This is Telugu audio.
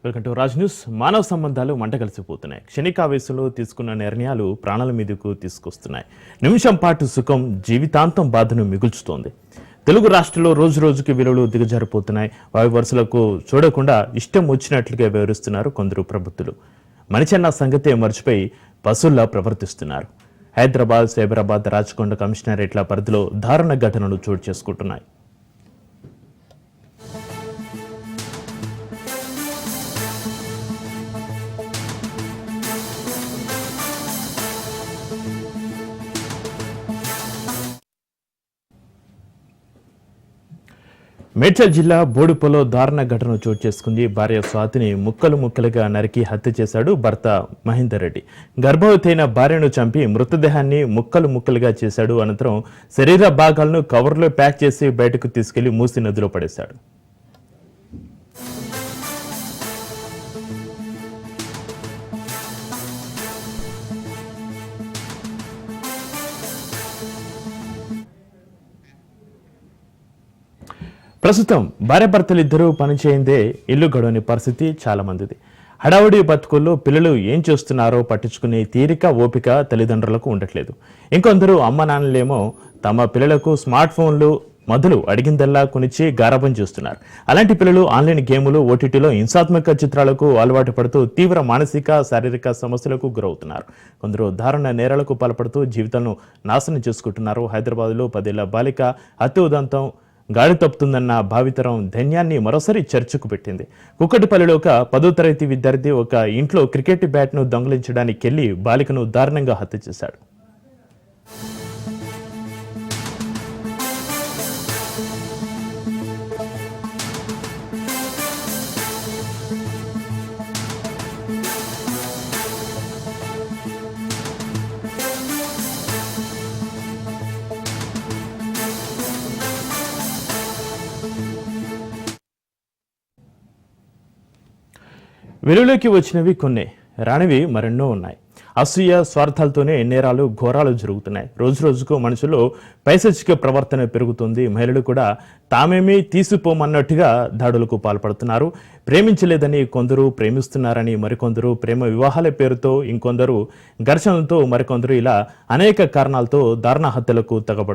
Welcome to Raj news. మానవ సంబంధాలు మంటగలిసిపోతున్నాయి. క్షణికావేశంలో తీసుకున్న నిర్ణయాలు ప్రాణాల మీదకు తీసుకొస్తున్నాయి. నిమిషం పాటు సుఖం జీవితాంతం బాధను మిగుల్చుతోంది. తెలుగు రాష్ట్రంలో రోజు రోజుకి విలువలు దిగజారిపోతున్నాయి. వాయు వరుసలకు చూడకుండా ఇష్టం వచ్చినట్లుగా వివరిస్తున్నారు కొందరు ప్రబుద్ధులు. మనిషన్న సంగతే మర్చిపోయి పశువుల్లా ప్రవర్తిస్తున్నారు. హైదరాబాద్, సైబరాబాద్, రాచకొండ కమిషనరేట్ల పరిధిలో దారుణ ఘటనలు చోటు చేసుకుంటున్నాయి. మేడ్చల్ జిల్లా బోడుపలో దారుణ ఘటన చోటు చేసుకుంది. భార్య స్వాతిని ముక్కలు ముక్కలుగా నరికి హత్య చేశాడు భర్త మహేందర్ రెడ్డి. గర్భవతి అయిన భార్యను చంపి మృతదేహాన్ని ముక్కలు ముక్కలుగా చేశాడు. అనంతరం శరీర భాగాలను కవర్లో ప్యాక్ చేసి బయటకు తీసుకెళ్లి మూసి నదిలో పడేశాడు. ప్రస్తుతం భార్యాభర్తలిద్దరూ పనిచేయిందే ఇల్లు గడవని పరిస్థితి చాలా మందిది. హడావుడి బతుకుల్లో పిల్లలు ఏం చేస్తున్నారో పట్టించుకునే తీరిక, ఓపిక తల్లిదండ్రులకు ఉండట్లేదు. ఇంకొందరు అమ్మ నాన్నలేమో తమ పిల్లలకు స్మార్ట్ ఫోన్లు మొదలు అడిగిందల్లా కొనిచ్చి గారాబం చేస్తున్నారు. అలాంటి పిల్లలు ఆన్లైన్ గేములు, ఓటీటీలో హింసాత్మక చిత్రాలకు అలవాటు పడుతూ తీవ్ర మానసిక, శారీరక సమస్యలకు గురవుతున్నారు. కొందరు దారుణ నేరాలకు పాల్పడుతూ జీవితాలను నాశనం చేసుకుంటున్నారు. హైదరాబాద్లో 10 ఏళ్ల బాలిక హత్య ఉదంతం గాడి తప్పుతుందన్న భావితరం ధైన్యాన్ని మరోసారి చర్చకు పెట్టింది. కుక్కటిపల్లిలో ఒక 10వ తరగతి విద్యార్థి ఒక ఇంట్లో క్రికెట్ బ్యాట్ను దొంగిలించడానికి వెళ్లి బాలికను దారుణంగా హత్య చేశాడు. వెలుగులోకి వచ్చినవి కొన్ని, రానివి మరెన్నో ఉన్నాయి. అసూయ, స్వార్థాలతోనే నేరాలు, ఘోరాలు జరుగుతున్నాయి. రోజు రోజుకు మనుషులు పైశాచిక ప్రవర్తన పెరుగుతుంది. మహిళలు కూడా తామేమీ తీసిపోమన్నట్టుగా దాడులకు పాల్పడుతున్నారు. ప్రేమించలేదని కొందరు ప్రేమిస్తున్నారని మరికొందరు, ప్రేమ వివాహాల పేరుతో ఇంకొందరు, ఘర్షణలతో మరికొందరు, ఇలా అనేక కారణాలతో దారుణ హత్యలకు తెగబడుతున్నారు.